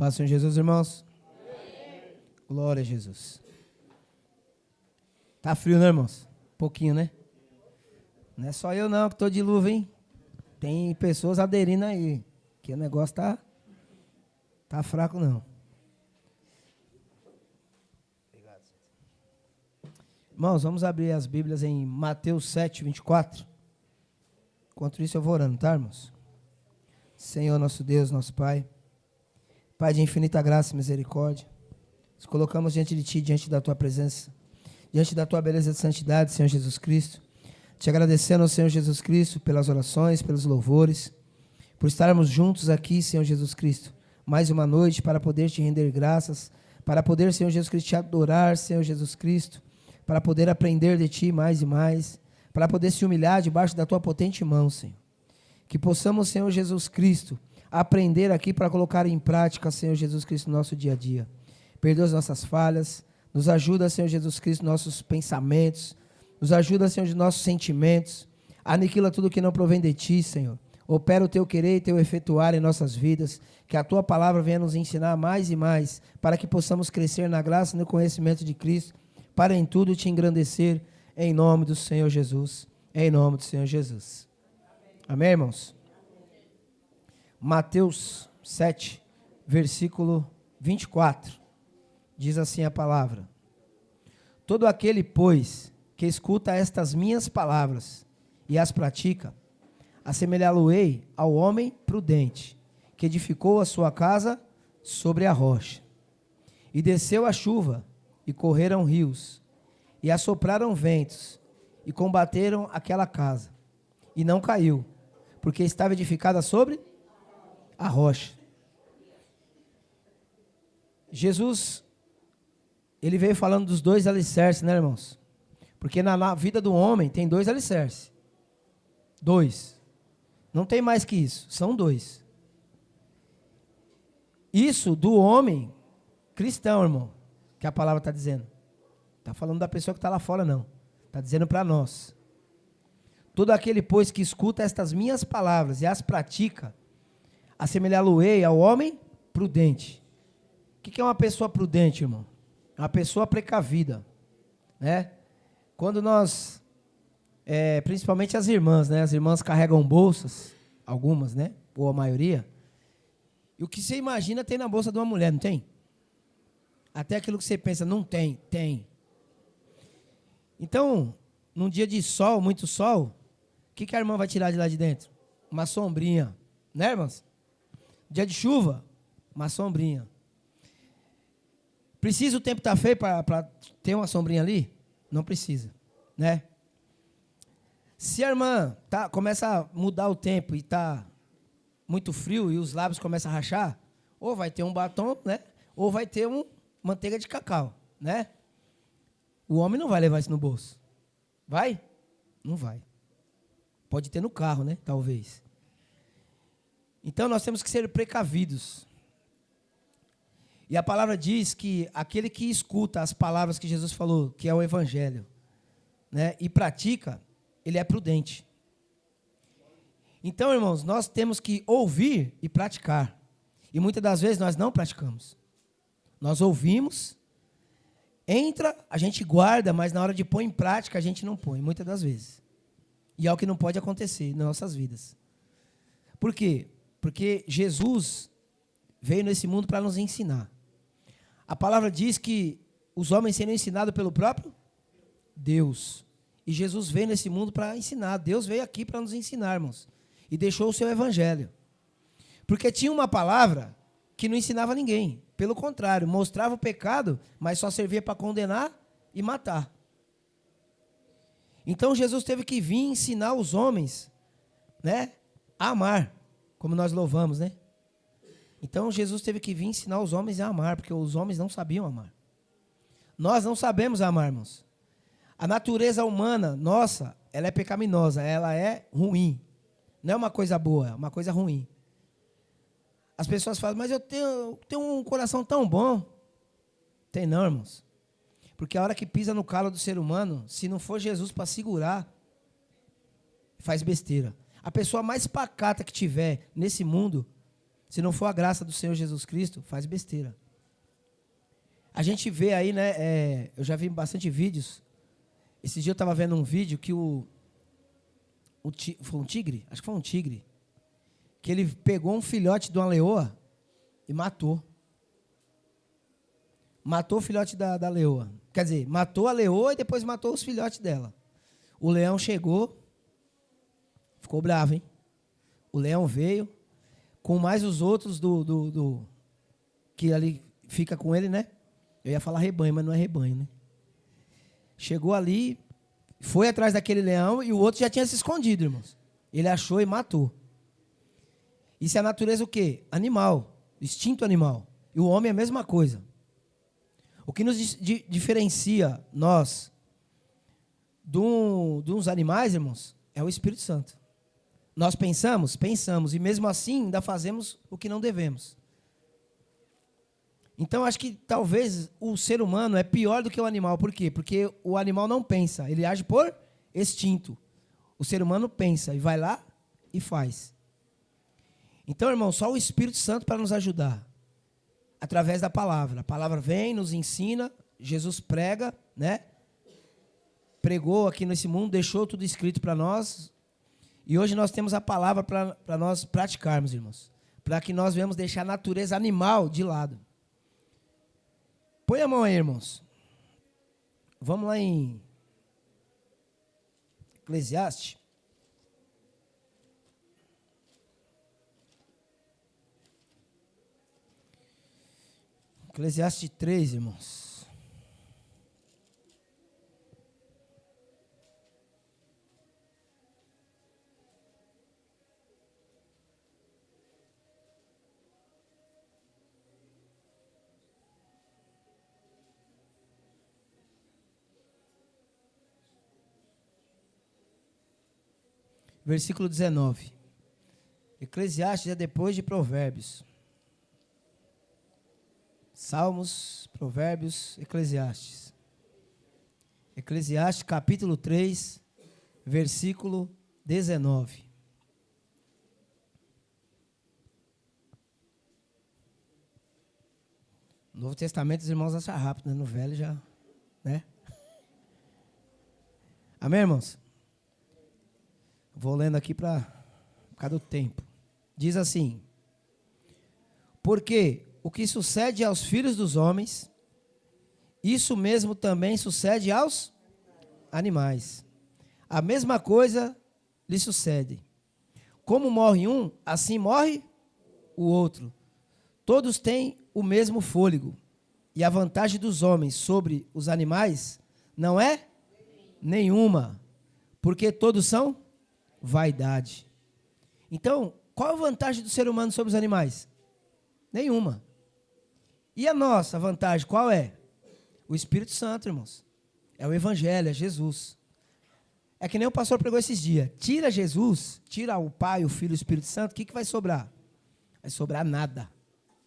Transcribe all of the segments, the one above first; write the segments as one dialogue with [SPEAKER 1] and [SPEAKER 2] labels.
[SPEAKER 1] Paz, Senhor Jesus, irmãos. Amém. Glória a Jesus. Tá frio, né, irmãos? Pouquinho, né? Não é só eu não que tô de luva, hein? Tem pessoas aderindo aí. Que o negócio tá fraco, não. Obrigado. Irmãos, vamos abrir as Bíblias em Mateus 7, 24. Enquanto isso eu vou orando, tá, irmãos? Senhor, nosso Deus, nosso Pai. Pai de infinita graça e misericórdia, nos colocamos diante de Ti, diante da Tua presença, diante da Tua beleza de santidade, Senhor Jesus Cristo, te agradecendo, Senhor Jesus Cristo, pelas orações, pelos louvores, por estarmos juntos aqui, Senhor Jesus Cristo, mais uma noite para poder Te render graças, para poder, Senhor Jesus Cristo, Te adorar, Senhor Jesus Cristo, para poder aprender de Ti mais e mais, para poder se humilhar debaixo da Tua potente mão, Senhor. Que possamos, Senhor Jesus Cristo, aprender aqui para colocar em prática, Senhor Jesus Cristo, no nosso dia a dia. Perdoa as nossas falhas, nos ajuda, Senhor Jesus Cristo, nossos pensamentos, nos ajuda, Senhor, de nossos sentimentos, aniquila tudo que não provém de Ti, Senhor. Opera o Teu querer e Teu efetuar em nossas vidas, que a Tua palavra venha nos ensinar mais e mais, para que possamos crescer na graça e no conhecimento de Cristo, para em tudo Te engrandecer, em nome do Senhor Jesus, em nome do Senhor Jesus. Amém, irmãos? Mateus 7, versículo 24, diz assim a palavra: todo aquele, pois, que escuta estas minhas palavras e as pratica, assemelhá-lo-ei ao homem prudente, que edificou a sua casa sobre a rocha. E desceu a chuva, e correram rios, e assopraram ventos, e combateram aquela casa, e não caiu, porque estava edificada sobre a rocha. Jesus, ele veio falando dos dois alicerces, né, irmãos? Porque na vida do homem tem dois alicerces. Dois. Não tem mais que isso, são dois. Isso do homem cristão, irmão, que a palavra está dizendo. Está falando da pessoa que está lá fora, não. Está dizendo para nós. Todo aquele, pois, que escuta estas minhas palavras e as pratica, assemelhá-lo-ei ao homem prudente. O que é uma pessoa prudente, irmão? É uma pessoa precavida, né? Quando nós, principalmente as irmãs, né? As irmãs carregam bolsas, algumas, né? Ou a maioria. E o que você imagina tem na bolsa de uma mulher, não tem? Até aquilo que você pensa, não tem, tem. Então, num dia de sol, muito sol, o que a irmã vai tirar de lá de dentro? Uma sombrinha, né, irmãs? Dia de chuva, uma sombrinha. Precisa o tempo estar feio para ter uma sombrinha ali? Não precisa, né? Se a irmã começa a mudar o tempo e está muito frio e os lábios começam a rachar, ou vai ter um batom, né? Ou vai ter manteiga de cacau, né? O homem não vai levar isso no bolso. Vai? Não vai. Pode ter no carro, né? Talvez. Então, nós temos que ser precavidos. E a palavra diz que aquele que escuta as palavras que Jesus falou, que é o Evangelho, né, e pratica, ele é prudente. Então, irmãos, nós temos que ouvir e praticar. E muitas das vezes nós não praticamos. Nós ouvimos, entra, a gente guarda, mas na hora de pôr em prática, a gente não põe, muitas das vezes. E é o que não pode acontecer nas nossas vidas. Por quê? Porque Jesus veio nesse mundo para nos ensinar. A palavra diz que os homens seriam ensinados pelo próprio Deus. E Jesus veio nesse mundo para ensinar. Deus veio aqui para nos ensinar, irmãos. E deixou o seu evangelho. Porque tinha uma palavra que não ensinava ninguém. Pelo contrário, mostrava o pecado, mas só servia para condenar e matar. Então Jesus teve que vir ensinar os homens, né, a amar. Como nós louvamos, né? Então, Jesus teve que vir ensinar os homens a amar, porque os homens não sabiam amar. Nós não sabemos amar, irmãos. A natureza humana, nossa, ela é pecaminosa, ela é ruim. Não é uma coisa boa, é uma coisa ruim. As pessoas falam, mas eu tenho um coração tão bom. Tem não, irmãos. Porque a hora que pisa no calo do ser humano, se não for Jesus para segurar, faz besteira. A pessoa mais pacata que tiver nesse mundo, Se não for a graça do Senhor Jesus Cristo, faz besteira. A gente vê aí, né? Eu já vi bastante vídeos. Esse dia eu estava vendo um vídeo que foi um tigre? Acho que foi um tigre. Que ele pegou um filhote de uma leoa e matou. Matou o filhote da leoa. Quer dizer, matou a leoa e depois matou os filhotes dela. O leão chegou, ficou bravo, hein? O leão veio, com mais os outros que ali fica com ele, né? Eu ia falar rebanho, mas não é rebanho, né? Chegou ali, foi atrás daquele leão e o outro já tinha se escondido, irmãos. Ele achou e matou. Isso é a natureza o quê? Animal, instinto animal. E o homem é a mesma coisa. O que nos diferencia nós de uns animais, irmãos, é o Espírito Santo. Nós pensamos? Pensamos. E mesmo assim, ainda fazemos o que não devemos. Então, acho que talvez o ser humano é pior do que o animal. Por quê? Porque o animal não pensa. Ele age por instinto. O ser humano pensa e vai lá e faz. Então, irmão, só o Espírito Santo para nos ajudar. Através da palavra. A palavra vem, nos ensina. Jesus prega, né? Pregou aqui nesse mundo, deixou tudo escrito para nós. E hoje nós temos a palavra para nós praticarmos, irmãos. Para que nós venhamos deixar a natureza animal de lado. Põe a mão aí, irmãos. Vamos lá em Eclesiastes. Eclesiastes 3, irmãos. Versículo 19. Eclesiastes é depois de Provérbios. Salmos, Provérbios, Eclesiastes. Eclesiastes, capítulo 3, versículo 19. No Novo Testamento, os irmãos acham rápido, né? No Velho já, né? Amém, irmãos? Vou lendo aqui por causa do tempo. Diz assim: porque o que sucede aos filhos dos homens, isso mesmo também sucede aos animais. A mesma coisa lhe sucede. Como morre um, assim morre o outro. Todos têm o mesmo fôlego. E a vantagem dos homens sobre os animais não é nenhuma, porque todos são vaidade. Então, qual a vantagem do ser humano sobre os animais? Nenhuma. E a nossa vantagem, qual é? O Espírito Santo, irmãos. É o Evangelho, é Jesus. É que nem o pastor pregou esses dias. Tira Jesus, tira o Pai, o Filho e o Espírito Santo, o que vai sobrar? Vai sobrar nada.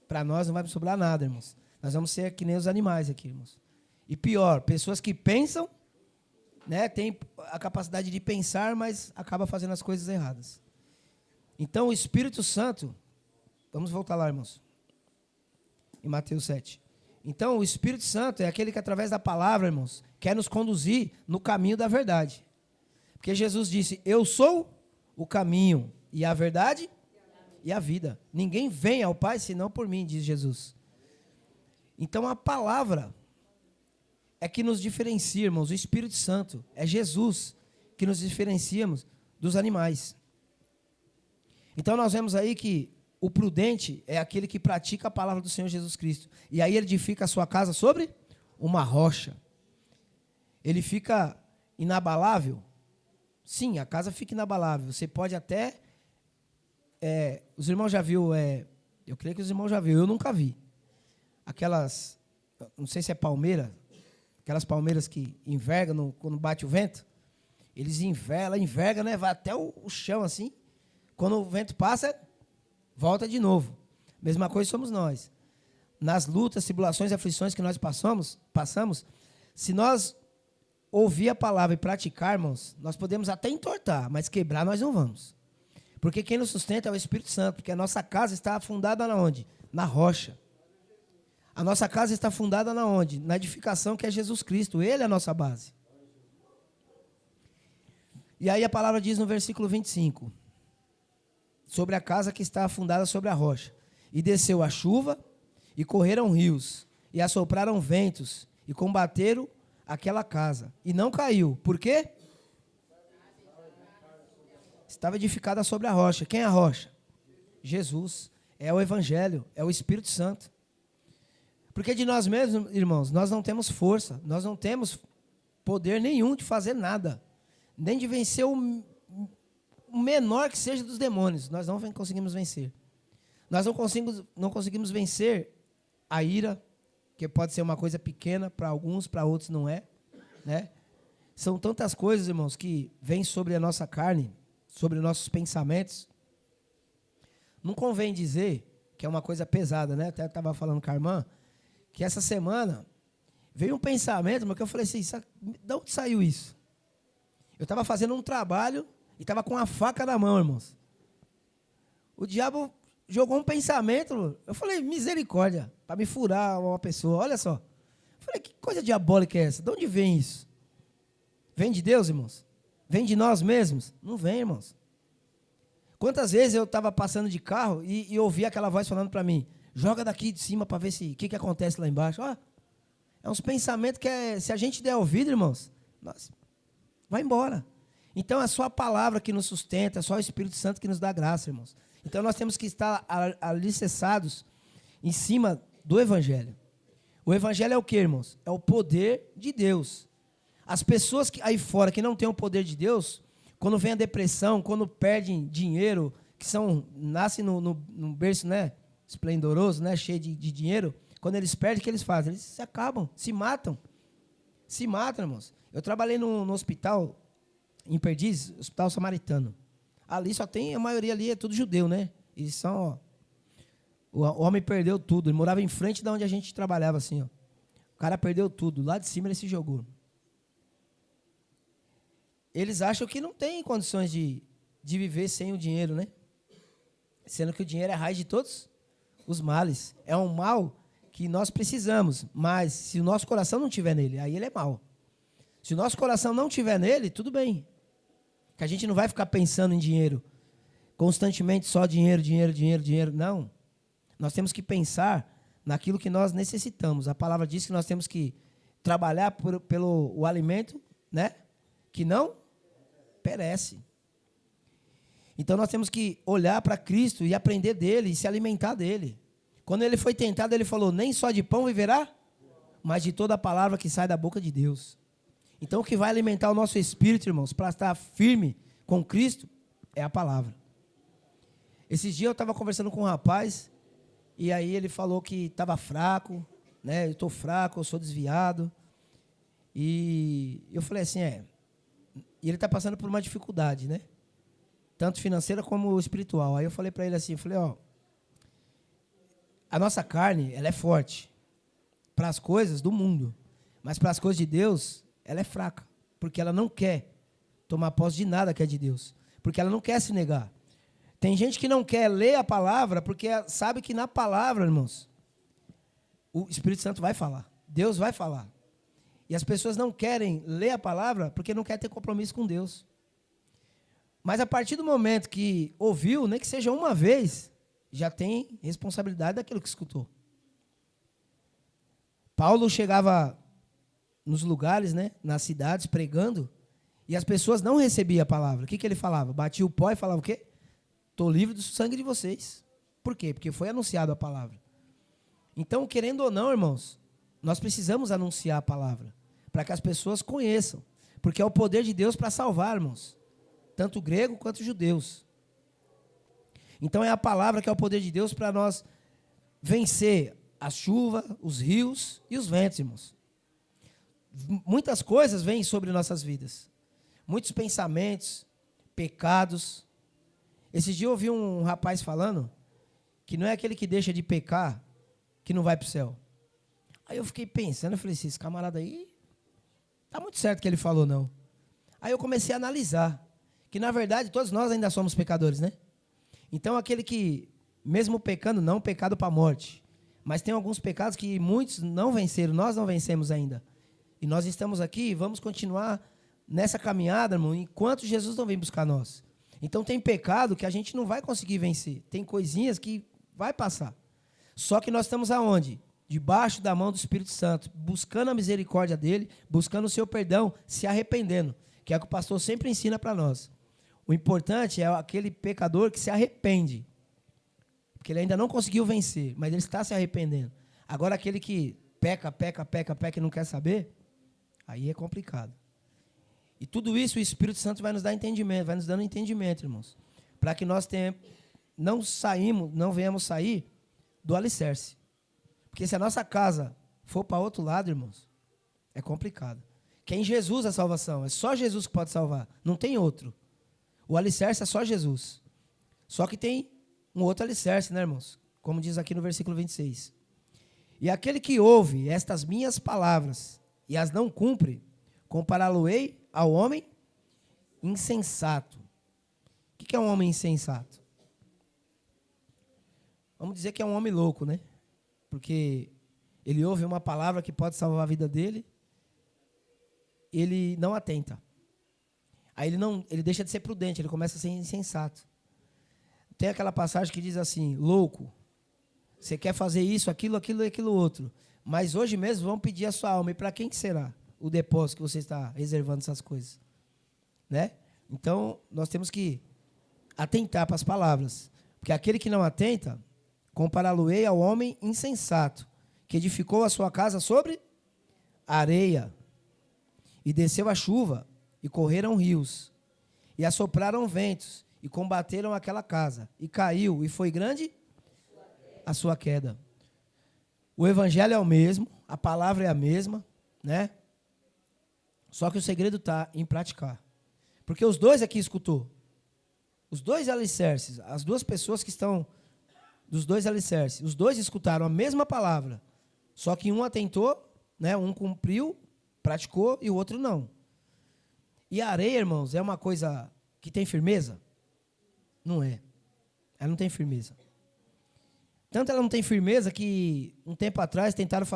[SPEAKER 1] Para nós não vai sobrar nada, irmãos. Nós vamos ser que nem os animais aqui, irmãos. E pior, pessoas que pensam, né, têm a capacidade de pensar, mas acabam fazendo as coisas erradas. Então, o Espírito Santo, vamos voltar lá, irmãos, em Mateus 7. Então, o Espírito Santo é aquele que, através da palavra, irmãos, quer nos conduzir no caminho da verdade. Porque Jesus disse: eu sou o caminho e a verdade e a vida. Ninguém vem ao Pai senão por mim, diz Jesus. Então, a palavra é que nos diferencia, irmãos. O Espírito Santo é Jesus que nos diferenciamos dos animais. Então, nós vemos aí que o prudente é aquele que pratica a palavra do Senhor Jesus Cristo. E aí ele edifica a sua casa sobre uma rocha. Ele fica inabalável. Sim, a casa fica inabalável. Você pode até... os irmãos já viram... eu creio que os irmãos já viram. Eu nunca vi. Aquelas... Não sei se é palmeira. Aquelas palmeiras que envergam quando bate o vento. Eles enverga, né? Vai até o chão assim. Quando o vento passa... volta de novo. Mesma coisa somos nós. Nas lutas, tribulações e aflições que nós passamos, se nós ouvir a palavra e praticar, irmãos, nós podemos até entortar, mas quebrar nós não vamos. Porque quem nos sustenta é o Espírito Santo, porque a nossa casa está fundada na onde? Na rocha. A nossa casa está fundada na onde? Na edificação que é Jesus Cristo. Ele é a nossa base. E aí a palavra diz no versículo 25, sobre a casa que está fundada sobre a rocha. E desceu a chuva, e correram rios, e assopraram ventos, e combateram aquela casa. E não caiu. Por quê? Estava edificada sobre a rocha. Quem é a rocha? Jesus. É o Evangelho, é o Espírito Santo. Porque de nós mesmos, irmãos, nós não temos força, nós não temos poder nenhum de fazer nada, nem de vencer o menor que seja dos demônios. Nós não conseguimos vencer. Nós não conseguimos vencer a ira, que pode ser uma coisa pequena para alguns, para outros não é, né? São tantas coisas, irmãos, que vêm sobre a nossa carne, sobre nossos pensamentos. Não convém dizer que é uma coisa pesada, né? Até estava falando com a irmã, que essa semana veio um pensamento, mas que eu falei assim, de onde saiu isso? Eu estava fazendo um trabalho e estava com a faca na mão, irmãos. O diabo jogou um pensamento, eu falei, misericórdia, para me furar uma pessoa, olha só. Eu falei, que coisa diabólica é essa? De onde vem isso? Vem de Deus, irmãos? Vem de nós mesmos? Não vem, irmãos. Quantas vezes eu estava passando de carro e ouvi aquela voz falando para mim, joga daqui de cima para ver o que acontece lá embaixo. É uns pensamentos que, se a gente der ouvido, irmãos, vai embora. Então é só a palavra que nos sustenta, é só o Espírito Santo que nos dá graça, irmãos. Então nós temos que estar alicerçados em cima do Evangelho. O Evangelho é o quê, irmãos? É o poder de Deus. As pessoas aí fora que não têm o poder de Deus, quando vem a depressão, quando perdem dinheiro, nascem num berço, né, esplendoroso, né, cheio de dinheiro, quando eles perdem, o que eles fazem? Eles se acabam, se matam. Se matam, irmãos. Eu trabalhei no hospital, em Perdizes, hospital samaritano. Ali só tem, a maioria ali é tudo judeu, né? Eles são, o homem perdeu tudo. Ele morava em frente de onde a gente trabalhava, assim, ó. O cara perdeu tudo. Lá de cima ele se jogou. Eles acham que não tem condições de viver sem o dinheiro, né? Sendo que o dinheiro é a raiz de todos os males. É um mal que nós precisamos, mas se o nosso coração não estiver nele, aí ele é mal. Se o nosso coração não estiver nele, tudo bem. Que a gente não vai ficar pensando em dinheiro, constantemente só dinheiro, dinheiro, dinheiro, dinheiro. Não. Nós temos que pensar naquilo que nós necessitamos. A palavra diz que nós temos que trabalhar pelo o alimento, né, que não perece. Então nós temos que olhar para Cristo e aprender dele e se alimentar dele. Quando ele foi tentado, ele falou, nem só de pão viverá, mas de toda a palavra que sai da boca de Deus. Então o que vai alimentar o nosso espírito, irmãos, para estar firme com Cristo, é a palavra. Esses dias eu estava conversando com um rapaz, e aí ele falou que estava fraco, né? Eu estou fraco, eu sou desviado. E eu falei assim, e ele está passando por uma dificuldade, né? Tanto financeira como espiritual. Aí eu falei para ele assim, a nossa carne, ela é forte para as coisas do mundo, mas para as coisas de Deus, ela é fraca, porque ela não quer tomar posse de nada que é de Deus, porque ela não quer se negar. Tem gente que não quer ler a palavra, porque sabe que na palavra, irmãos, o Espírito Santo vai falar, Deus vai falar. E as pessoas não querem ler a palavra, porque não querem ter compromisso com Deus. Mas a partir do momento que ouviu, nem que seja uma vez, já tem responsabilidade daquilo que escutou. Paulo chegava nos lugares, né, nas cidades, pregando, e as pessoas não recebiam a palavra. O que ele falava? Batia o pó e falava o quê? Estou livre do sangue de vocês. Por quê? Porque foi anunciado a palavra. Então, querendo ou não, irmãos, nós precisamos anunciar a palavra, para que as pessoas conheçam, porque é o poder de Deus para salvar, irmãos, tanto grego quanto judeus. Então, é a palavra que é o poder de Deus para nós vencer a chuva, os rios e os ventos, irmãos. Muitas coisas vêm sobre nossas vidas. Muitos pensamentos, pecados. Esses dias eu ouvi um rapaz falando que não é aquele que deixa de pecar que não vai para o céu. Aí eu fiquei pensando, eu falei assim, esse camarada aí, está muito certo que ele falou, não. Aí eu comecei a analisar, que na verdade todos nós ainda somos pecadores, né? Então, aquele que, mesmo pecando, não pecado para a morte, mas tem alguns pecados que muitos não venceram, nós não vencemos ainda. E nós estamos aqui e vamos continuar nessa caminhada, irmão, enquanto Jesus não vem buscar nós. Então, tem pecado que a gente não vai conseguir vencer. Tem coisinhas que vai passar. Só que nós estamos aonde? Debaixo da mão do Espírito Santo, buscando a misericórdia dele, buscando o seu perdão, se arrependendo, que é o que o pastor sempre ensina para nós. O importante é aquele pecador que se arrepende, porque ele ainda não conseguiu vencer, mas ele está se arrependendo. Agora, aquele que peca e não quer saber, aí é complicado. E tudo isso o Espírito Santo vai nos dar entendimento, vai nos dando entendimento, irmãos, para que nós não venhamos sair do alicerce. Porque se a nossa casa for para outro lado, irmãos, é complicado. Que é em Jesus a salvação, é só Jesus que pode salvar, não tem outro. O alicerce é só Jesus. Só que tem um outro alicerce, né, irmãos? Como diz aqui no versículo 26. E aquele que ouve estas minhas palavras e as não cumpre, compará-lo-ei ao homem insensato. O que é um homem insensato? Vamos dizer que é um homem louco, né? Porque ele ouve uma palavra que pode salvar a vida dele, ele não atenta. Aí ele deixa de ser prudente, ele começa a ser insensato. Tem aquela passagem que diz assim: louco, você quer fazer isso, aquilo e aquilo outro, mas hoje mesmo vão pedir a sua alma, e para quem que será o depósito que você está reservando essas coisas? Né? Então, nós temos que atentar para as palavras, porque aquele que não atenta, compará-lo-ei ao homem insensato, que edificou a sua casa sobre areia, e desceu a chuva, e correram rios, e assopraram ventos, e combateram aquela casa, e caiu, e foi grande a sua queda. O evangelho é o mesmo, a palavra é a mesma, né? Só que o segredo está em praticar. Porque os dois aqui escutou. Os dois alicerces, as duas pessoas que estão dos dois alicerces, os dois escutaram a mesma palavra, só que um atentou, né? Um cumpriu, praticou, e o outro não. E a areia, irmãos, é uma coisa que tem firmeza? Não é. Ela não tem firmeza. Tanto ela não tem firmeza que, um tempo atrás, tentaram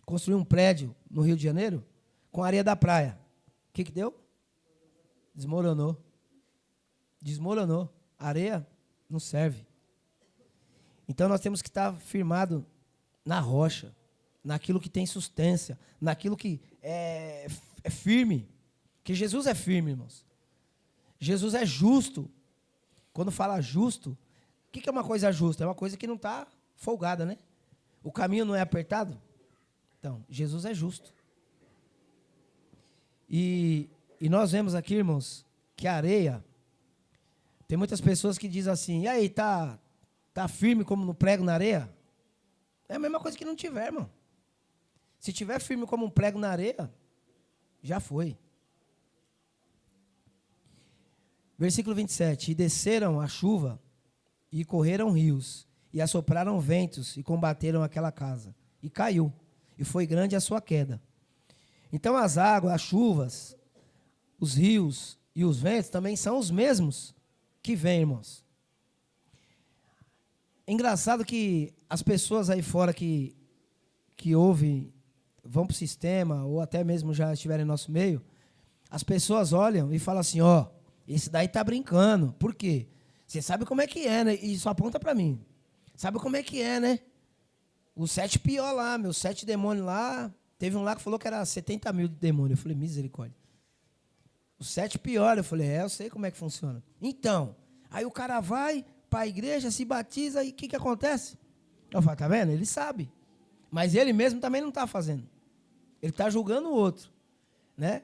[SPEAKER 1] construir um prédio no Rio de Janeiro com areia da praia. O que deu? Desmoronou. Desmoronou. Areia não serve. Então, nós temos que estar firmado na rocha, naquilo que tem sustância, naquilo que é firme. Que Jesus é firme, irmãos. Jesus é justo. Quando fala justo, o que é uma coisa justa? É uma coisa que não está folgada, né? O caminho não é apertado? Então, Jesus é justo. E nós vemos aqui, irmãos, que a areia, tem muitas pessoas que dizem assim: e aí, tá firme como no prego na areia? É a mesma coisa que não tiver, irmão. Se tiver firme como um prego na areia, já foi. Versículo 27. E desceram a chuva, e correram rios, e assopraram ventos, e combateram aquela casa. E caiu, e foi grande a sua queda. Então as águas, as chuvas, os rios e os ventos também são os mesmos que vêm, irmãos. É engraçado que as pessoas aí fora que ouvem, vão para o sistema, ou até mesmo já estiverem em nosso meio, as pessoas olham e falam assim: ó, esse daí está brincando. Por quê? Você sabe como é que é, né? E só aponta para mim. Sabe como é que é, né? Os 7 pior lá, meus 7 demônios lá. Teve um lá que falou que era 70 mil de demônio. Eu falei: misericórdia. Os 7 pior. Eu falei: eu sei como é que funciona. Então, aí o cara vai para a igreja, se batiza, e o que acontece? Eu falo: tá vendo? Ele sabe. Mas ele mesmo também não está fazendo. Ele está julgando o outro, né?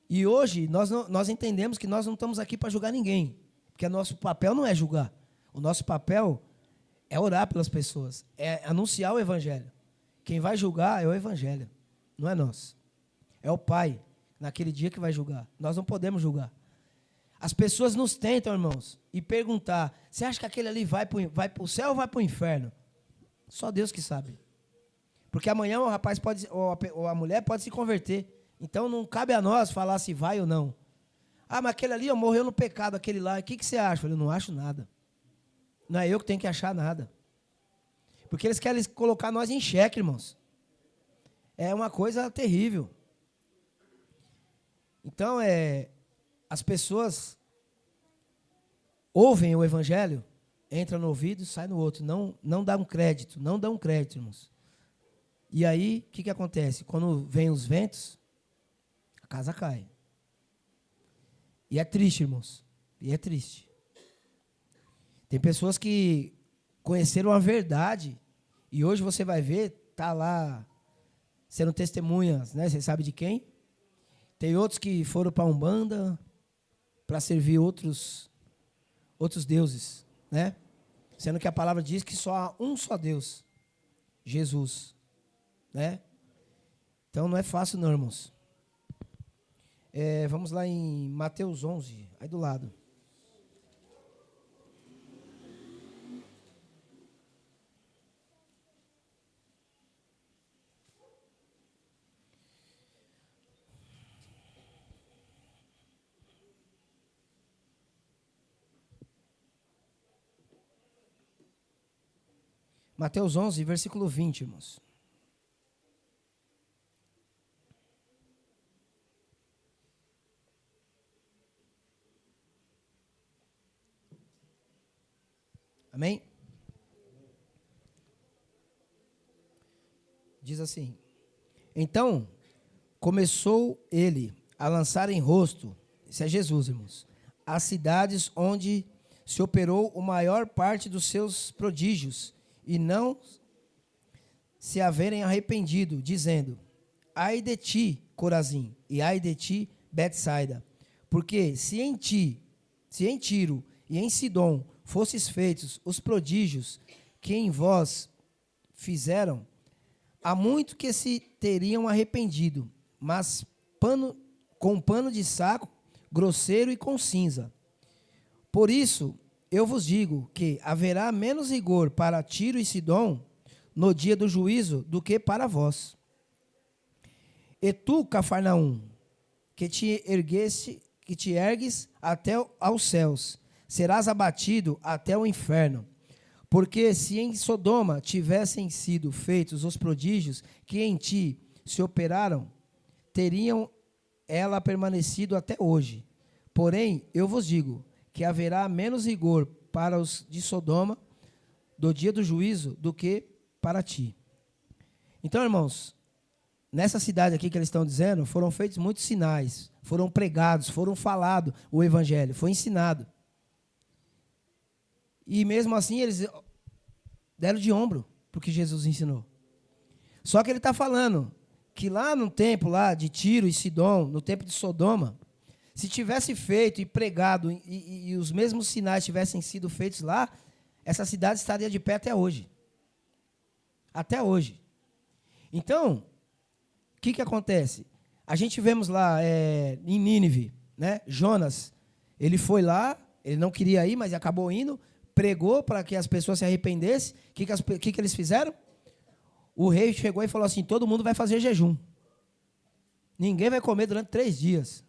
[SPEAKER 1] E hoje nós entendemos que nós não estamos aqui para julgar ninguém. Porque o nosso papel não é julgar. O nosso papel é orar pelas pessoas. É anunciar o evangelho. Quem vai julgar é o evangelho. Não é nós. É o Pai, naquele dia, que vai julgar. Nós não podemos julgar. As pessoas nos tentam, irmãos, e perguntar: você acha que aquele ali vai para o céu ou vai para o inferno? Só Deus que sabe. Porque amanhã o rapaz ou a mulher pode se converter. Então não cabe a nós falar se vai ou não. Ah, mas aquele ali morreu no pecado, aquele lá. O que você acha? Eu falei, não acho nada. Não é eu que tenho que achar nada. Porque eles querem colocar nós em xeque, irmãos. É uma coisa terrível. Então, as pessoas ouvem o evangelho, entra no ouvido e sai no outro. Não dá um crédito, irmãos. E aí, o que acontece? Quando vem os ventos, a casa cai. E é triste, irmãos. E é triste. Tem pessoas que conheceram a verdade e hoje você vai ver, tá lá sendo testemunhas, né? Você sabe de quem? Tem outros que foram para a Umbanda para servir outros deuses, né? Sendo que a palavra diz que só há um só Deus, Jesus, né? Então não é fácil não, irmãos. Vamos lá em Mateus 11, aí do lado. Mateus 11, versículo 20, irmãos. Amém? Diz assim: então começou ele a lançar em rosto, isso é Jesus, irmãos, as cidades onde se operou a maior parte dos seus prodígios, e não se haverem arrependido, dizendo: ai de ti, Corazim, e ai de ti, Betsaida, porque se em Tiro e em Sidom fosses feitos os prodígios que em vós fizeram, há muito que se teriam arrependido, mas com pano de saco, grosseiro e com cinza. Por isso, eu vos digo que haverá menos rigor para Tiro e Sidom no dia do juízo do que para vós. E tu, Cafarnaum, que te ergues até aos céus, serás abatido até o inferno. Porque se em Sodoma tivessem sido feitos os prodígios que em ti se operaram, teriam ela permanecido até hoje. Porém, eu vos digo que haverá menos rigor para os de Sodoma do dia do juízo do que para ti. Então, irmãos, nessa cidade aqui que eles estão dizendo, foram feitos muitos sinais, foram pregados, foram falado o evangelho, foi ensinado. E mesmo assim eles deram de ombro para o que Jesus ensinou. Só que ele está falando que lá no tempo lá de Tiro e Sidom, no tempo de Sodoma, se tivesse feito e pregado e os mesmos sinais tivessem sido feitos lá, essa cidade estaria de pé até hoje. Até hoje. Então, o que acontece? A gente vemos lá em Nínive, né? Jonas, ele foi lá, ele não queria ir, mas acabou indo, pregou para que as pessoas se arrependessem. O que eles fizeram? O rei chegou e falou assim: todo mundo vai fazer jejum. Ninguém vai comer durante 3 dias.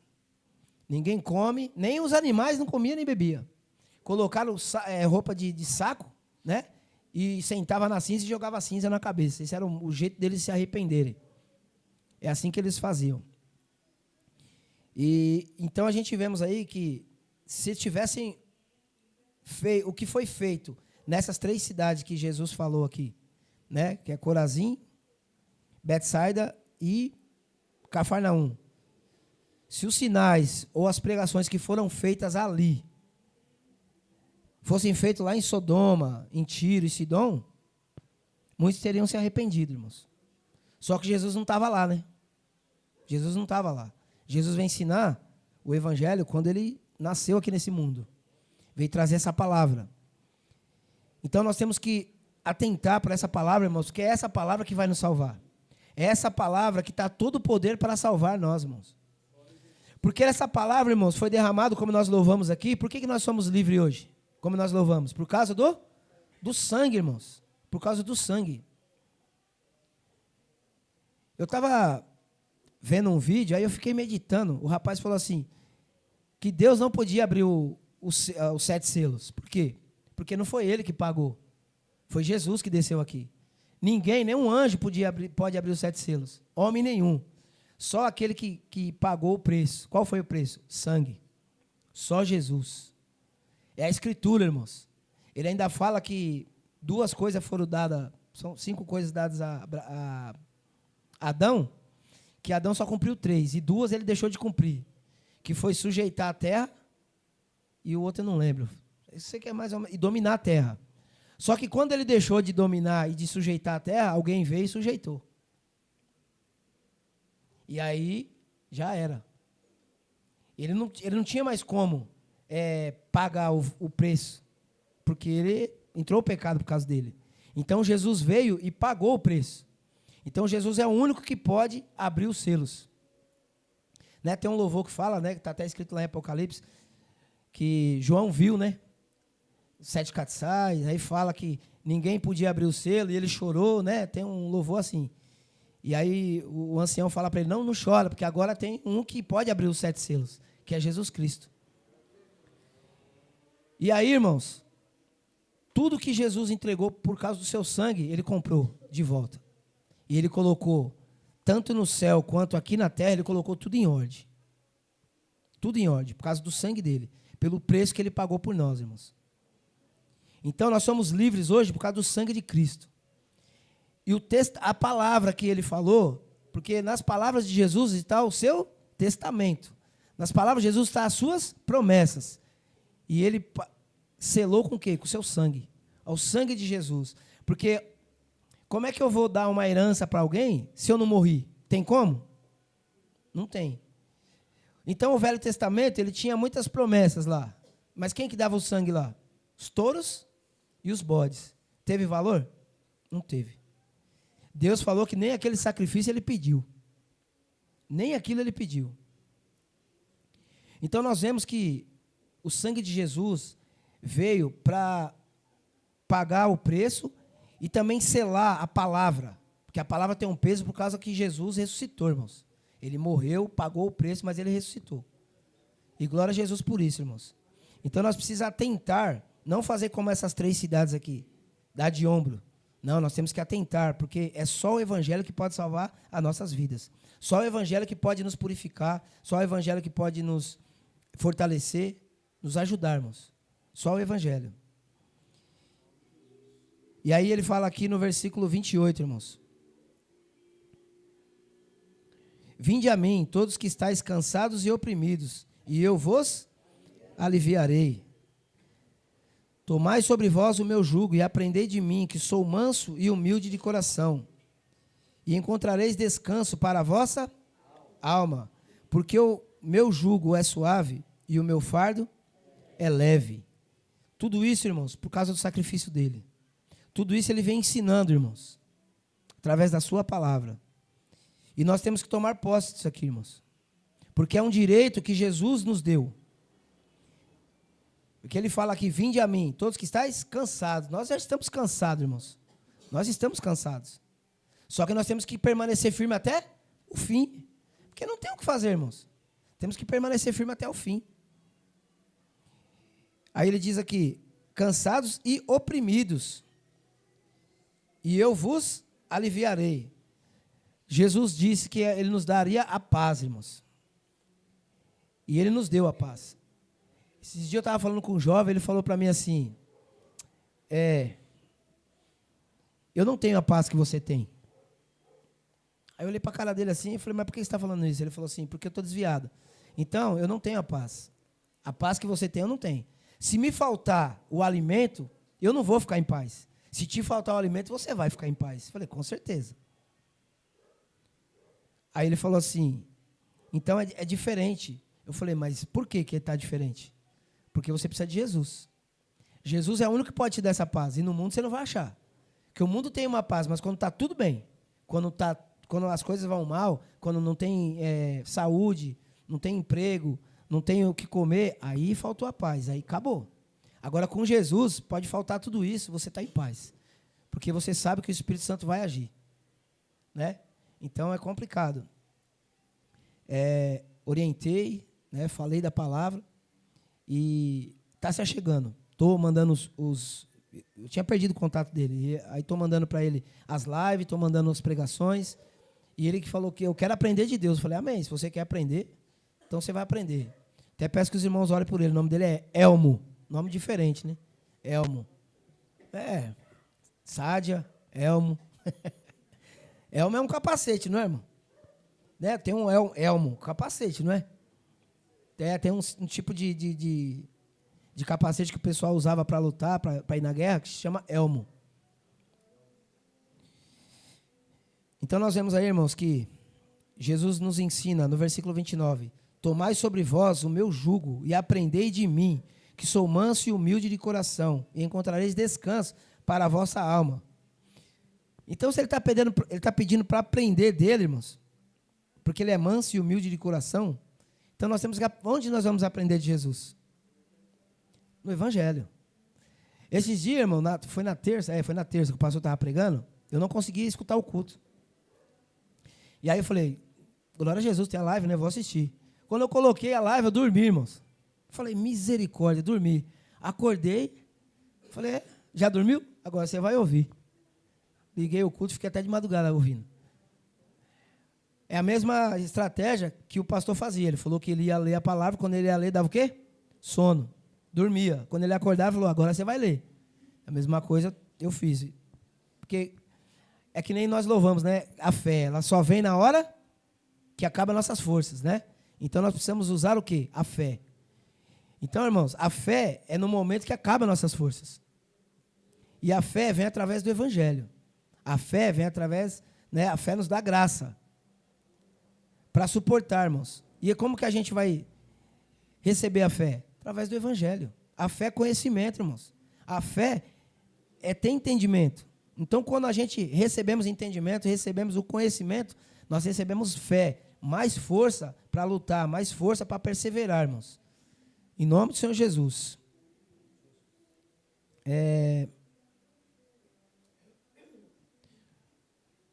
[SPEAKER 1] Ninguém come, nem os animais não comiam nem bebiam. Colocaram roupa de saco, né? E sentava na cinza e jogava cinza na cabeça. Esse era o jeito deles se arrependerem. É assim que eles faziam. E então a gente vemos aí que se tivessem feito o que foi feito nessas 3 cidades que Jesus falou aqui, né? Que é Corazim, Betsaida e Cafarnaum. Se os sinais ou as pregações que foram feitas ali fossem feitos lá em Sodoma, em Tiro e Sidom, muitos teriam se arrependido, irmãos. Só que Jesus não estava lá, né? Jesus não estava lá. Jesus veio ensinar o evangelho quando ele nasceu aqui nesse mundo. Veio trazer essa palavra. Então nós temos que atentar para essa palavra, irmãos, que é essa palavra que vai nos salvar. É essa palavra que está todo o poder para salvar nós, irmãos. Porque essa palavra, irmãos, foi derramada, como nós louvamos aqui. Por que nós somos livres hoje? Como nós louvamos? Por causa do sangue, irmãos. Por causa do sangue. Eu estava vendo um vídeo, aí eu fiquei meditando. O rapaz falou assim: o que Deus não podia abrir os 7 selos. Por quê? Porque não foi ele que pagou. Foi Jesus que desceu aqui. Ninguém, nenhum anjo pode abrir os 7 selos. Homem nenhum. Só aquele que pagou o preço. Qual foi o preço? Sangue. Só Jesus. É a Escritura, irmãos. Ele ainda fala que 2 coisas foram dadas, são 5 coisas dadas a Adão, que Adão só cumpriu 3, e 2 ele deixou de cumprir, que foi sujeitar a terra, e o outro eu não lembro. Isso aqui é mais ou menos, e dominar a terra. Só que quando ele deixou de dominar e de sujeitar a terra, alguém veio e sujeitou. E aí, já era. Ele não tinha mais como pagar o preço, porque ele entrou o pecado por causa dele. Então, Jesus veio e pagou o preço. Então, Jesus é o único que pode abrir os selos. Né? Tem um louvor que fala, né, que está até escrito lá em Apocalipse, que João viu, né? 7 castiçais, aí fala que ninguém podia abrir o selo, e ele chorou, né? Tem um louvor assim. E aí o ancião fala para ele, não chora, porque agora tem um que pode abrir os 7 selos, que é Jesus Cristo. E aí, irmãos, tudo que Jesus entregou por causa do seu sangue, ele comprou de volta. E ele colocou, tanto no céu quanto aqui na terra, ele colocou tudo em ordem. Tudo em ordem, por causa do sangue dele, pelo preço que ele pagou por nós, irmãos. Então, nós somos livres hoje por causa do sangue de Cristo. E a palavra que ele falou, porque nas palavras de Jesus está o seu testamento. Nas palavras de Jesus estão as suas promessas. E ele selou com o quê? Com o seu sangue. Ao sangue de Jesus. Porque como é que eu vou dar uma herança para alguém se eu não morri? Tem como? Não tem. Então, o Velho Testamento, ele tinha muitas promessas lá. Mas quem que dava o sangue lá? Os touros e os bodes. Teve valor? Não teve. Deus falou que nem aquele sacrifício ele pediu. Nem aquilo ele pediu. Então nós vemos que o sangue de Jesus veio para pagar o preço e também selar a palavra. Porque a palavra tem um peso por causa que Jesus ressuscitou, irmãos. Ele morreu, pagou o preço, mas ele ressuscitou. E glória a Jesus por isso, irmãos. Então nós precisamos atentar, não fazer como essas 3 cidades aqui, dar de ombro. Não, nós temos que atentar, porque é só o Evangelho que pode salvar as nossas vidas. Só o Evangelho que pode nos purificar, só o Evangelho que pode nos fortalecer, nos ajudar, irmãos. Só o Evangelho. E aí ele fala aqui no versículo 28, irmãos. Vinde a mim, todos que estáis cansados e oprimidos, e eu vos aliviarei. Tomai sobre vós o meu jugo e aprendei de mim, que sou manso e humilde de coração, e encontrareis descanso para a vossa alma, porque o meu jugo é suave e o meu fardo é leve. Tudo isso, irmãos, por causa do sacrifício dele. Tudo isso ele vem ensinando, irmãos, através da sua palavra. E nós temos que tomar posse disso aqui, irmãos, porque é um direito que Jesus nos deu. Porque ele fala aqui, vinde a mim, todos que estáis cansados. Nós já estamos cansados, irmãos. Nós estamos cansados. Só que nós temos que permanecer firme até o fim. Porque não tem o que fazer, irmãos. Temos que permanecer firme até o fim. Aí ele diz aqui, cansados e oprimidos, e eu vos aliviarei. Jesus disse que ele nos daria a paz, irmãos. E ele nos deu a paz. Esses dias eu estava falando com um jovem, ele falou para mim assim, eu não tenho a paz que você tem. Aí eu olhei para a cara dele assim e falei, mas por que você está falando isso? Ele falou assim, porque eu estou desviado. Então, eu não tenho a paz. A paz que você tem, eu não tenho. Se me faltar o alimento, eu não vou ficar em paz. Se te faltar o alimento, você vai ficar em paz. Eu falei, com certeza. Aí ele falou assim, então é diferente. Eu falei, mas por que está diferente? Porque você precisa de Jesus. Jesus é o único que pode te dar essa paz. E no mundo você não vai achar. Porque o mundo tem uma paz, mas quando está tudo bem, quando as coisas vão mal, quando não tem saúde, não tem emprego, não tem o que comer, aí faltou a paz, aí acabou. Agora, com Jesus, pode faltar tudo isso, você está em paz. Porque você sabe que o Espírito Santo vai agir. Né? Então, é complicado. Orientei, né, falei da palavra, E está se achegando. Estou mandando eu tinha perdido o contato dele. E aí estou mandando para ele as lives, estou mandando as pregações. E ele que falou que eu quero aprender de Deus. Eu falei, amém, se você quer aprender, então você vai aprender. Até peço que os irmãos orem por ele. O nome dele é Elmo. Nome diferente, né? Elmo. Sádia, Elmo. Elmo é um capacete, não é, irmão? Né? Tem um elmo, capacete, não é? Tem um tipo de capacete que o pessoal usava para lutar, para ir na guerra, que se chama elmo. Então nós vemos aí, irmãos, que Jesus nos ensina no versículo 29, tomai sobre vós o meu jugo e aprendei de mim, que sou manso e humilde de coração, e encontrareis descanso para a vossa alma. Então, se ele está pedindo para aprender dele, irmãos, porque ele é manso e humilde de coração, então nós temos que... Onde nós vamos aprender de Jesus? No Evangelho. Esses dias, irmão, foi na terça que o pastor estava pregando, eu não conseguia escutar o culto. E aí eu falei, glória a Jesus, tem a live, né? Vou assistir. Quando eu coloquei a live, eu dormi, irmãos. Falei, misericórdia, dormi. Acordei, falei, já dormiu? Agora você vai ouvir. Liguei o culto, fiquei até de madrugada ouvindo. É a mesma estratégia que o pastor fazia. Ele falou que ele ia ler a palavra, quando ele ia ler, dava o quê? Sono. Dormia. Quando ele acordava, falou, agora você vai ler. A mesma coisa eu fiz. Porque é que nem nós louvamos, né? A fé, ela só vem na hora que acaba nossas forças, né? Então nós precisamos usar o quê? A fé. Então, irmãos, a fé é no momento que acaba nossas forças. E a fé vem através do Evangelho. A fé vem através, né? A fé nos dá graça para suportar, irmãos. E como que a gente vai receber a fé? Através do Evangelho. A fé é conhecimento, irmãos. A fé é ter entendimento. Então, quando a gente recebemos entendimento, recebemos o conhecimento, nós recebemos fé, mais força para lutar, mais força para perseverar, irmãos. Em nome do Senhor Jesus.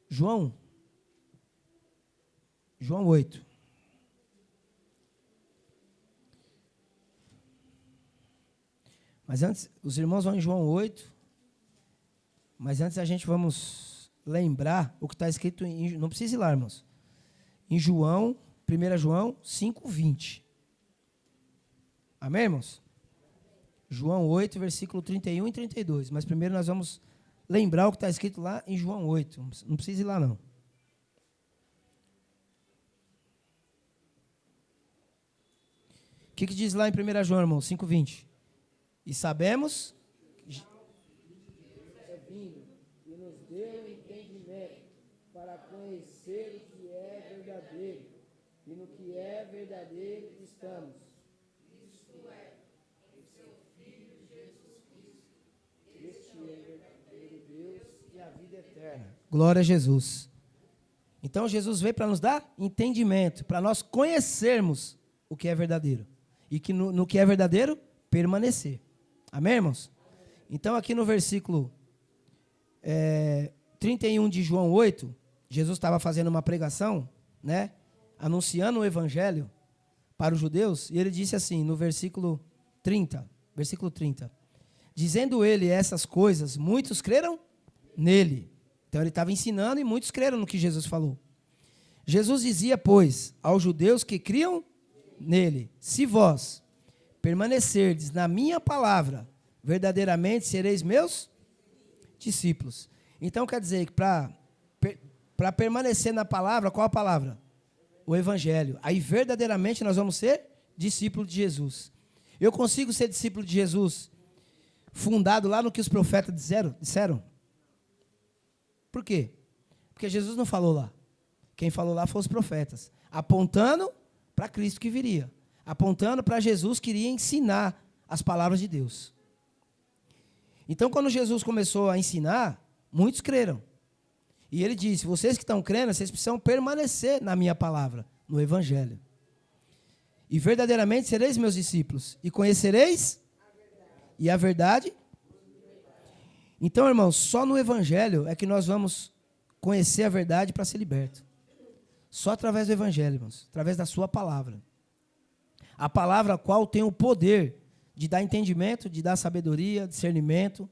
[SPEAKER 1] João 8. Mas antes, os irmãos vão em João 8. Mas antes a gente vamos lembrar o que está escrito em... Não precisa ir lá, irmãos. Em João, 1 João 5:20. Amém, irmãos? João 8, versículo 31 e 32. Mas primeiro nós vamos lembrar o que está escrito lá em João 8. Não precisa ir lá, não. O que diz lá em 1 João, irmão? 5:20. E sabemos... É vindo e nos deu entendimento para conhecer o que é verdadeiro. E no que é verdadeiro estamos. Isto é, em seu Filho Jesus Cristo. Este é o verdadeiro Deus e a vida eterna. Glória a Jesus. Então Jesus veio para nos dar entendimento, para nós conhecermos o que é verdadeiro. E que no que é verdadeiro, permanecer. Amém, irmãos? Então aqui no versículo 31 de João 8, Jesus estava fazendo uma pregação, né? Anunciando o evangelho para os judeus, e ele disse assim, no versículo 30, dizendo ele essas coisas, muitos creram nele. Então ele estava ensinando e muitos creram no que Jesus falou. Jesus dizia, pois, aos judeus que criam nele, se vós permanecerdes na minha palavra, verdadeiramente sereis meus discípulos. Então quer dizer que para permanecer na palavra, qual a palavra? O evangelho. Aí verdadeiramente nós vamos ser discípulos de Jesus. Eu consigo ser discípulo de Jesus fundado lá no que os profetas disseram? Por quê? Porque Jesus não falou lá. Quem falou lá foram os profetas, apontando para Cristo que viria, apontando para Jesus que iria ensinar as palavras de Deus. Então, quando Jesus começou a ensinar, muitos creram. E ele disse, vocês que estão crendo, vocês precisam permanecer na minha palavra, no evangelho. E verdadeiramente sereis meus discípulos, e conhecereis e a verdade. Então, irmãos, só no evangelho é que nós vamos conhecer a verdade para ser liberto. Só através do evangelho, irmãos, através da sua palavra. A palavra qual tem o poder de dar entendimento, de dar sabedoria, discernimento,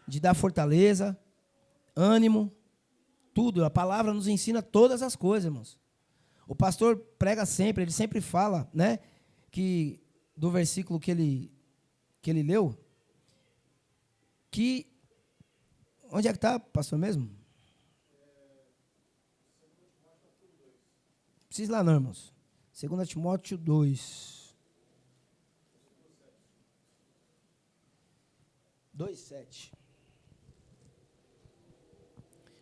[SPEAKER 1] de dar fortaleza, ânimo, tudo. A palavra nos ensina todas as coisas, irmãos. O pastor prega sempre, ele sempre fala, né, que do versículo que ele leu, que onde é que está, pastor mesmo? Precisa lá não, irmãos. 2 Timóteo 2. 2:7.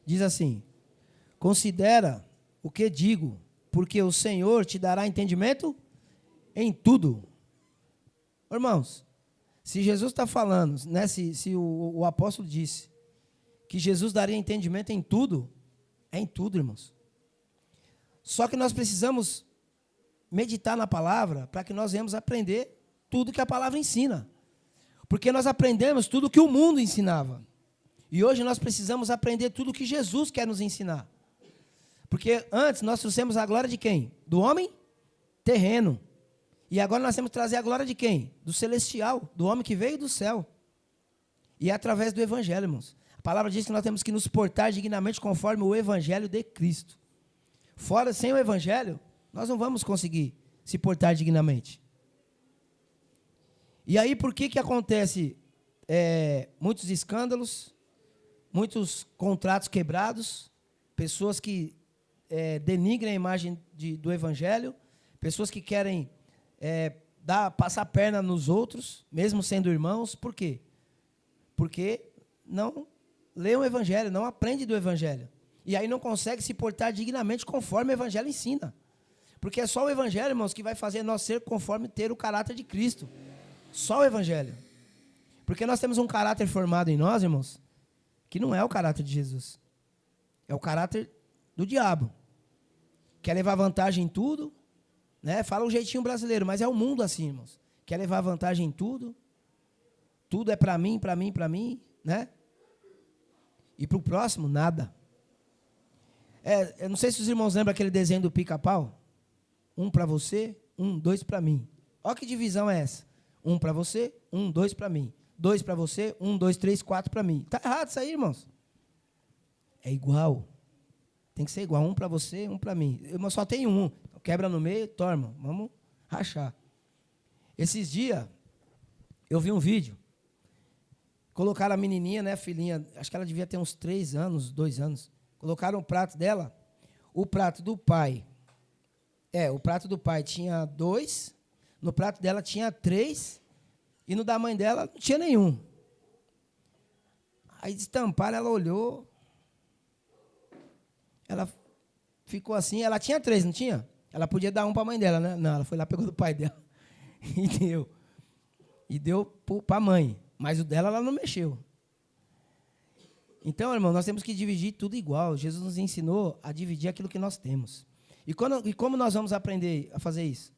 [SPEAKER 1] Diz assim: considera o que digo, porque o Senhor te dará entendimento em tudo. Irmãos, se Jesus está falando, né, se o apóstolo disse que Jesus daria entendimento em tudo, é em tudo, irmãos. Só que nós precisamos meditar na palavra para que nós venhamos aprender tudo que a palavra ensina. Porque nós aprendemos tudo que o mundo ensinava. E hoje nós precisamos aprender tudo que Jesus quer nos ensinar. Porque antes nós trouxemos a glória de quem? Do homem terreno. E agora nós temos que trazer a glória de quem? Do celestial, do homem que veio do céu. E é através do evangelho, irmãos. A palavra diz que nós temos que nos portar dignamente conforme o evangelho de Cristo. Fora, sem o evangelho, nós não vamos conseguir se portar dignamente. E aí, por que acontece muitos escândalos, muitos contratos quebrados, pessoas que denigrem a imagem do evangelho, pessoas que querem passar a perna nos outros, mesmo sendo irmãos. Por quê? Porque não lê o evangelho, não aprende do evangelho. E aí não consegue se portar dignamente conforme o evangelho ensina. Porque é só o evangelho, irmãos, que vai fazer nós ser conforme ter o caráter de Cristo. Só o evangelho. Porque nós temos um caráter formado em nós, irmãos, que não é o caráter de Jesus. É o caráter do diabo. Quer levar vantagem em tudo, né? Fala um jeitinho brasileiro, mas é o mundo assim, irmãos. Quer levar vantagem em tudo. Tudo é para mim, para mim, para mim, né? E para o próximo, nada. Eu não sei se os irmãos lembram aquele desenho do Pica-Pau. 1 para você, 2 para mim. Olha que divisão é essa. 1 para você, 2 para mim. 2 para você, 2, 3, 4 para mim. Está errado isso aí, irmãos. É igual. Tem que ser igual. 1 para você, 1 para mim. Eu só tenho um. Quebra no meio, torma. Vamos rachar. Esses dias, eu vi um vídeo. Colocaram a menininha, né, filhinha, acho que ela devia ter uns 3 anos, 2 anos. Colocaram o prato dela, o prato do pai. O prato do pai tinha 2, no prato dela tinha 3, e no da mãe dela não tinha nenhum. Aí destamparam, ela olhou, ela ficou assim, ela tinha 3, não tinha? Ela podia dar um para a mãe dela, né? Não, ela foi lá, pegou do pai dela e deu. E deu para a mãe, mas o dela ela não mexeu. Então, irmão, nós temos que dividir tudo igual. Jesus nos ensinou a dividir aquilo que nós temos. E como nós vamos aprender a fazer isso?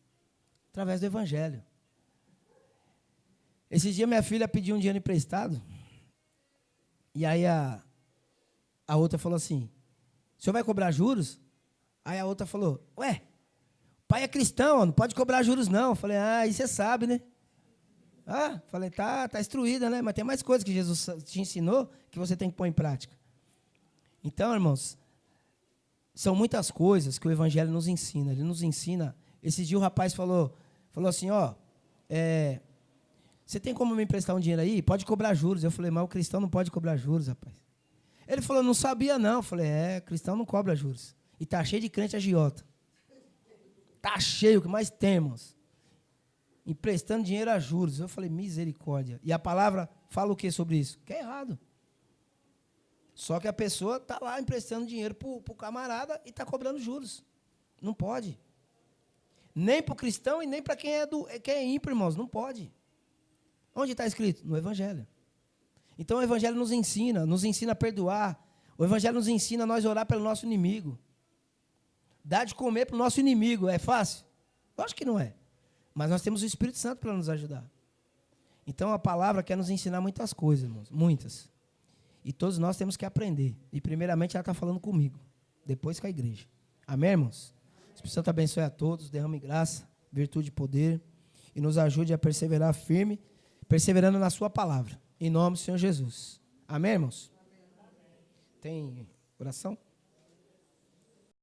[SPEAKER 1] Através do evangelho. Esses dias minha filha pediu um dinheiro emprestado. E aí a outra falou assim: o senhor vai cobrar juros? Aí a outra falou: ué, pai é cristão, não pode cobrar juros não. Eu falei: aí você sabe, né? Falei, tá instruída, né? Mas tem mais coisas que Jesus te ensinou que você tem que pôr em prática. Então, irmãos, são muitas coisas que o evangelho nos ensina. Ele nos ensina. Esse dia o rapaz falou assim, você tem como me emprestar um dinheiro aí? Pode cobrar juros. Eu falei, mas o cristão não pode cobrar juros, rapaz. Ele falou, não sabia não. Eu falei, cristão não cobra juros. E tá cheio de crente agiota. Tá cheio, o que mais temos? Emprestando dinheiro a juros. Eu falei, misericórdia. E a palavra fala o que sobre isso? Que é errado. Só que a pessoa está lá emprestando dinheiro para o camarada e está cobrando juros. Não pode. Nem para o cristão e nem para quem é ímpio, irmãos. Não pode. Onde está escrito? No Evangelho. Então o Evangelho nos ensina a perdoar. O Evangelho nos ensina a nós orar pelo nosso inimigo. Dar de comer para o nosso inimigo. É fácil? Eu acho que não é. Mas nós temos o Espírito Santo para nos ajudar. Então a palavra quer nos ensinar muitas coisas, irmãos. Muitas. E todos nós temos que aprender. E primeiramente ela está falando comigo. Depois com a igreja. Amém, irmãos? O Espírito Santo abençoe a todos. Derrame graça, virtude e poder. E nos ajude a perseverar firme perseverando na sua palavra. Em nome do Senhor Jesus. Amém, irmãos? Tem oração?